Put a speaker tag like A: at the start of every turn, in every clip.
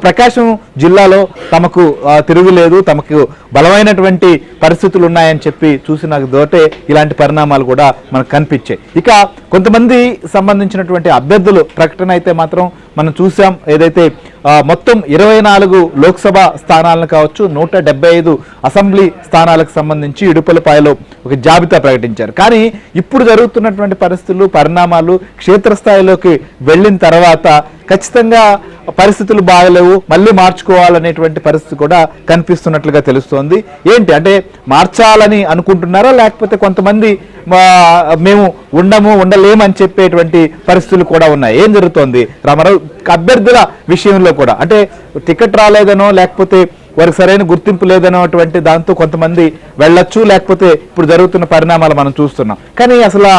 A: ప్రకాశం జిల్లాలో తమకు తిరుగులేదు, తమకు బలమైనటువంటి పరిస్థితులు ఉన్నాయని చెప్పి చూసిన దోటే ఇలాంటి పరిణామాలు కూడా మనకు కనిపించాయి. ఇక కొంతమంది సంబంధించినటువంటి అభ్యర్థులు ప్రకటన అయితే మాత్రం మనం చూసాం. ఏదైతే మొత్తం 24 లోక్సభ స్థానాలను కావచ్చు, 175 అసెంబ్లీ స్థానాలకు సంబంధించి ఇడుపులపాయలో ఒక జాబితా ప్రకటించారు. కానీ ఇప్పుడు జరుగుతున్నటువంటి పరిస్థితులు, పరిణామాలు క్షేత్రస్థాయిలోకి వెళ్ళిన తర్వాత ఖచ్చితంగా పరిస్థితులు బాగలేవు, మళ్ళీ మార్చుకోవాలనేటువంటి పరిస్థితి కూడా కనిపిస్తున్నట్లుగా తెలుస్తోంది. ఏంటి అంటే మార్చాలని అనుకుంటున్నారా, లేకపోతే కొంతమంది మేము ఉండలేమని చెప్పేటువంటి పరిస్థితులు కూడా ఉన్నాయి? ఏం జరుగుతోంది రామారావు అభ్యర్థుల విషయంలో కూడా? అంటే టికెట్ రాలేదనో, లేకపోతే వారికి సరైన గుర్తింపు లేదనేటువంటి దాంతో కొంతమంది వెళ్ళొచ్చు, లేకపోతే ఇప్పుడు జరుగుతున్న పరిణామాలు మనం చూస్తున్నాం. కానీ అసలు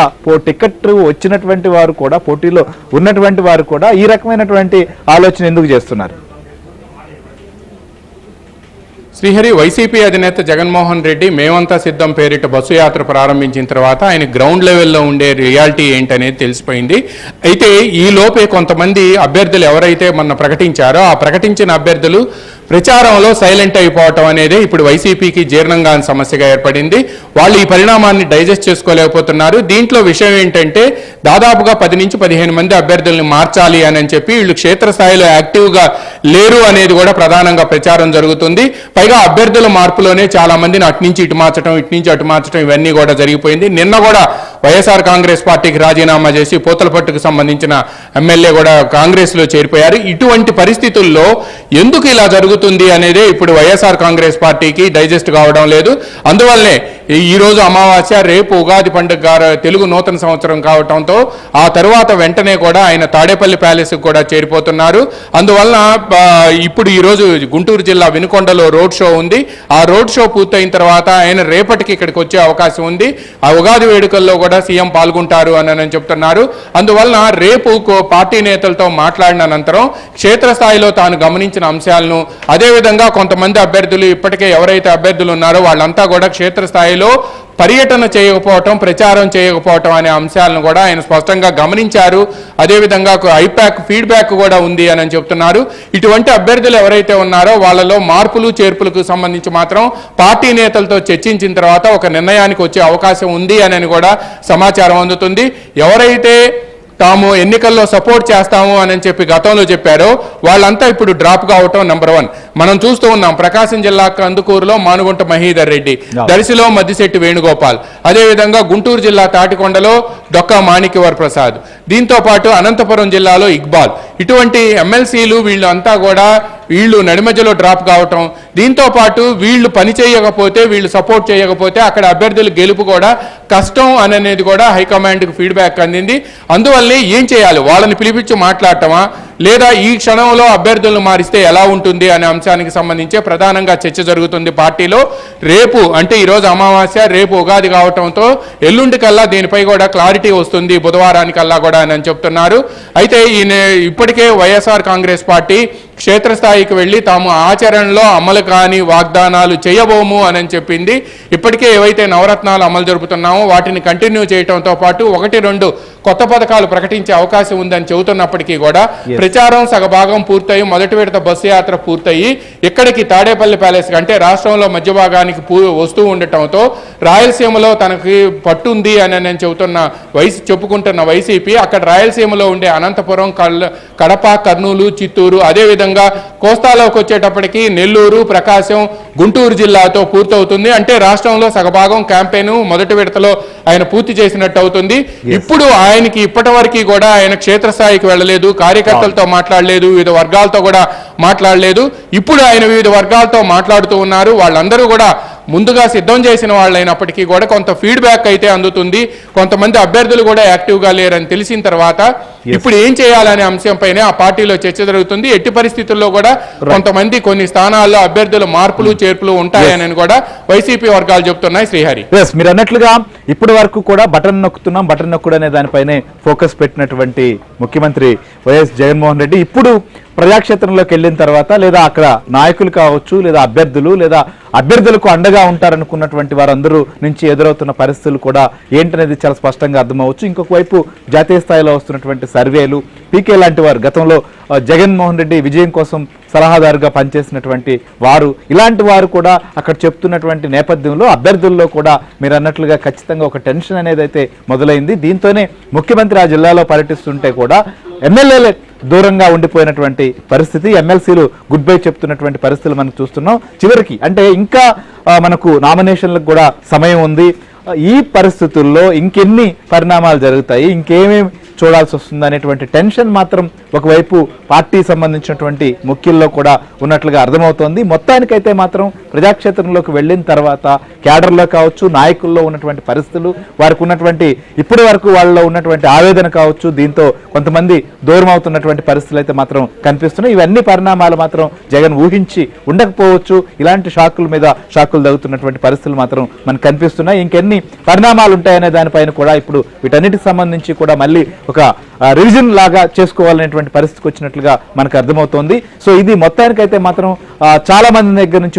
A: టికెట్ వచ్చినటువంటి వారు కూడా, పోటీలో ఉన్నటువంటి వారు కూడా ఈ రకమైనటువంటి ఆలోచన ఎందుకు చేస్తున్నారు?
B: శ్రీహరి, వైసీపీ అధినేత జగన్మోహన్ రెడ్డి మేమంతా సిద్ధం పేరిట బస్సు యాత్ర ప్రారంభించిన తర్వాత ఆయన గ్రౌండ్ లెవెల్లో ఉండే రియాలిటీ ఏంటనేది తెలిసిపోయింది. అయితే ఈ లోపే కొంతమంది అభ్యర్థులు ఎవరైతే మొన్న ప్రకటించారో ఆ ప్రకటించిన అభ్యర్థులు ప్రచారంలో సైలెంట్ అయిపోవటం అనేది ఇప్పుడు వైసీపీకి జీర్ణంగా సమస్యగా ఏర్పడింది. వాళ్ళు ఈ పరిణామాన్ని డైజెస్ట్ చేసుకోలేకపోతున్నారు. దీంట్లో విషయం ఏంటంటే దాదాపుగా 10 నుంచి 15 మంది అభ్యర్థుల్ని మార్చాలి అని చెప్పి వీళ్ళు క్షేత్రస్థాయిలో యాక్టివ్గా లేరు అనేది కూడా ప్రధానంగా ప్రచారం జరుగుతుంది. పైగా అభ్యర్థుల మార్పులోనే చాలా మందిని అటు నుంచి ఇటు మార్చడం, ఇటు నుంచి అటు మార్చడం ఇవన్నీ కూడా జరిగిపోయింది. నిన్న కూడా వైఎస్ఆర్ కాంగ్రెస్ పార్టీకి రాజీనామా చేసి పూతలపట్టుకు సంబంధించిన ఎమ్మెల్యే కూడా కాంగ్రెస్లో చేరిపోయారు. ఇటువంటి పరిస్థితుల్లో ఎందుకు ఇలా జరుగుతుంది అనేదే ఇప్పుడు వైఎస్ఆర్ కాంగ్రెస్ పార్టీకి డైజెస్ట్ కావడం లేదు. అందువల్లనే ఈ రోజు అమావాస్య, రేపు ఉగాది పండుగ తెలుగు నూతన సంవత్సరం కావడంతో ఆ తరువాత వెంటనే కూడా ఆయన తాడేపల్లి ప్యాలెస్ కూడా చేరిపోతున్నారు. అందువలన ఇప్పుడు ఈ రోజు గుంటూరు జిల్లా వినుకొండలో రోడ్ షో ఉంది. ఆ రోడ్ షో పూర్తయిన తర్వాత ఆయన రేపటికి ఇక్కడికి వచ్చే అవకాశం ఉంది. ఆ ఉగాది వేడుకల్లో కూడా సీఎం పాల్గొంటారు అని చెప్తున్నారు. అందువలన రేపు పార్టీ నేతలతో మాట్లాడిన అనంతరం క్షేత్రస్థాయిలో తాను గమనించిన అంశాలను, అదేవిధంగా కొంతమంది అభ్యర్థులు ఇప్పటికే ఎవరైతే అభ్యర్థులు ఉన్నారో వాళ్ళంతా కూడా క్షేత్రస్థాయిలో పర్యటన చేయకపోవటం, ప్రచారం చేయకపోవటం అనే అంశాలను కూడా ఆయన స్పష్టంగా గమనించారు. అదేవిధంగా ఐపాక్ ఫీడ్బ్యాక్ కూడా ఉంది అని చెప్తున్నారు. ఇటువంటి అభ్యర్థులు ఎవరైతే ఉన్నారో వాళ్ళలో మార్పులు చేర్పులకు సంబంధించి మాత్రం పార్టీ నేతలతో చర్చించిన తర్వాత ఒక నిర్ణయానికి వచ్చే అవకాశం ఉంది అని కూడా సమాచారం అందుతుంది. ఎవరైతే తాము ఎన్నికల్లో సపోర్ట్ చేస్తాము అని చెప్పి గతంలో చెప్పారో వాళ్ళంతా ఇప్పుడు డ్రాప్ కావటం నెంబర్ 1 మనం చూస్తూ ఉన్నాం. ప్రకాశం జిల్లా కందుకూరులో మానుగుంట మహీధర్ రెడ్డి, దర్శిలో మద్దిశెట్టి వేణుగోపాల్, అదేవిధంగా గుంటూరు జిల్లా తాటికొండలో డొక్కా మాణిక్యవర్ ప్రసాద్, దీంతో పాటు అనంతపురం జిల్లాలో ఇక్బాల్, ఇటువంటి ఎమ్మెల్సీలు వీళ్ళు అంతా కూడా వీళ్ళు నడిమధ్యలో డ్రాప్ కావటం, దీంతో పాటు వీళ్ళు పని చేయకపోతే, వీళ్ళు సపోర్ట్ చేయకపోతే అక్కడ అభ్యర్థులు గెలుపు కూడా కష్టం అనేది కూడా హైకమాండ్కి ఫీడ్బ్యాక్ అందింది. అందువల్లే ఏం చేయాలి, వాళ్ళని పిలిపించి మాట్లాడటమా లేదా ఈ క్షణంలో అభ్యర్థులను మారిస్తే ఎలా ఉంటుంది అనే అంశానికి సంబంధించే ప్రధానంగా చర్చ జరుగుతుంది పార్టీలో. రేపు అంటే ఈరోజు అమావాస్య, రేపు ఉగాది కావటంతో ఎల్లుండికల్లా దీనిపై కూడా క్లారిటీ వస్తుంది, బుధవారానికల్లా కూడా అని చెప్తున్నారు. అయితే ఇప్పటికే వైఎస్ఆర్ కాంగ్రెస్ పార్టీ క్షేత్రస్థాయికి వెళ్ళి తాము ఆచరణలో అమలు కాని వాగ్దానాలు చేయబోము అని చెప్పింది. ఇప్పటికే ఏవైతే నవరత్నాలు అమలు జరుపుతున్నామో వాటిని కంటిన్యూ చేయడంతో పాటు 1-2 కొత్త పథకాలు ప్రకటించే అవకాశం ఉందని చెబుతున్నప్పటికీ కూడా ప్రచారం సగభాగం పూర్తయి, మొదటి విడత బస్సు యాత్ర పూర్తయి ఇక్కడికి తాడేపల్లి ప్యాలెస్ అంటే రాష్ట్రంలో మధ్య భాగానికి వస్తూ ఉండటంతో రాయలసీమలో తనకి పట్టుంది అని చెప్పుకుంటున్న వైసీపీ అక్కడ రాయలసీమలో ఉండే అనంతపురం, కడప, కర్నూలు, చిత్తూరు, అదేవిధంగా కోస్తాలోకి వచ్చేటప్పటికి నెల్లూరు, ప్రకాశం, గుంటూరు జిల్లాతో పూర్తవుతుంది. అంటే రాష్ట్రంలో సగభాగం క్యాంపెయిన్ మొదటి విడతలో ఆయన పూర్తి చేసినట్టు అవుతుంది. ఇప్పుడు ఆయనకి ఇప్పటి వరకు కూడా ఆయన క్షేత్రస్థాయికి వెళ్ళలేదు, కార్యకర్తలతో మాట్లాడలేదు, వివిధ వర్గాలతో కూడా మాట్లాడలేదు. ఇప్పుడు ఆయన వివిధ వర్గాలతో మాట్లాడుతూ ఉన్నారు. వాళ్ళందరూ కూడా ముందుగా సిద్ధం చేసిన వాళ్ళైనప్పటికీ కూడా కొంత ఫీడ్బ్యాక్ అయితే అందుతుంది. కొంతమంది అభ్యర్థులు కూడా యాక్టివ్గా లేరని తెలిసిన తర్వాత ఇప్పుడు ఏం చేయాలనే అంశంపైనే ఆ పార్టీలో చర్చ జరుగుతుంది. ఎట్టి పరిస్థితుల్లో కూడా కొంతమంది కొన్ని స్థానాల్లో అభ్యర్థుల మార్పులు చేర్పులు ఉంటాయని కూడా వైసీపీ వర్గాలు చెప్తున్నాయి. శ్రీహరి,
A: మీరు అన్నట్లుగా ఇప్పటి వరకు కూడా బటన్ నొక్కుడు అనే దానిపైనే ఫోకస్ పెట్టినటువంటి ముఖ్యమంత్రి వైఎస్ జగన్మోహన్ రెడ్డి ఇప్పుడు ప్రజాక్షేత్రంలోకి వెళ్ళిన తర్వాత లేదా అక్కడ నాయకులు కావచ్చు లేదా అభ్యర్థులకు అండగా ఉంటారనుకున్నటువంటి వారందరూ నుంచి ఎదురవుతున్న పరిస్థితులు కూడా ఏంటనేది చాలా స్పష్టంగా అర్థమవచ్చు. ఇంకొక వైపు జాతీయ స్థాయిలో వస్తున్నటువంటి సర్వేలు, పీకే లాంటి వారు గతంలో జగన్మోహన్ రెడ్డి విజయం కోసం సలహాదారుగా పనిచేసినటువంటి వారు, ఇలాంటి వారు కూడా అక్కడ చెప్తున్నటువంటి నేపథ్యంలో అభ్యర్థుల్లో కూడా మీరు అన్నట్లుగా ఖచ్చితంగా ఒక టెన్షన్ అనేది అయితే మొదలైంది. దీంతోనే ముఖ్యమంత్రి ఆ జిల్లాలో పర్యటిస్తుంటే కూడా ఎమ్మెల్యేలే దూరంగా ఉండిపోయినటువంటి పరిస్థితి, ఎమ్మెల్సీలు గుడ్ బై చెప్తున్నటువంటి పరిస్థితులు మనం చూస్తున్నాం. చివరికి అంటే ఇంకా మనకు నామినేషన్లకు కూడా సమయం ఉంది. ఈ పరిస్థితుల్లో ఇంకెన్ని పరిణామాలు జరుగుతాయి, ఇంకేమేమి చూడాల్సి వస్తుంది అనేటువంటి టెన్షన్ మాత్రం ఒకవైపు పార్టీ సంబంధించినటువంటి ముఖ్యుల్లో కూడా ఉన్నట్లుగా అర్థమవుతోంది. మొత్తానికైతే మాత్రం ప్రజాక్షేత్రంలోకి వెళ్ళిన తర్వాత క్యాడర్లో కావచ్చు, నాయకుల్లో ఉన్నటువంటి పరిస్థితులు, వారికి ఉన్నటువంటి ఇప్పటి వరకు వాళ్ళలో ఉన్నటువంటి ఆవేదన కావచ్చు, దీంతో కొంతమంది దూరం అవుతున్నటువంటి పరిస్థితులు అయితే మాత్రం కనిపిస్తున్నాయి. ఇవన్నీ పరిణామాలు మాత్రం జగన్ ఊహించి ఉండకపోవచ్చు. ఇలాంటి షాకుల మీద షాకులు తగ్గుతున్నటువంటి పరిస్థితులు మాత్రం మనకు కనిపిస్తున్నాయి. ఇంకెన్ని పరిణామాలు ఉంటాయనే దానిపైన కూడా ఇప్పుడు వీటన్నిటికి సంబంధించి కూడా మళ్ళీ ఒక రివిజన్ లాగా చేసుకోవాలనేటువంటి పరిస్థితికి వచ్చినట్లుగా మనకు అర్థమవుతోంది. సో ఇది మొత్తానికైతే మాత్రం చాలా మంది దగ్గర నుంచి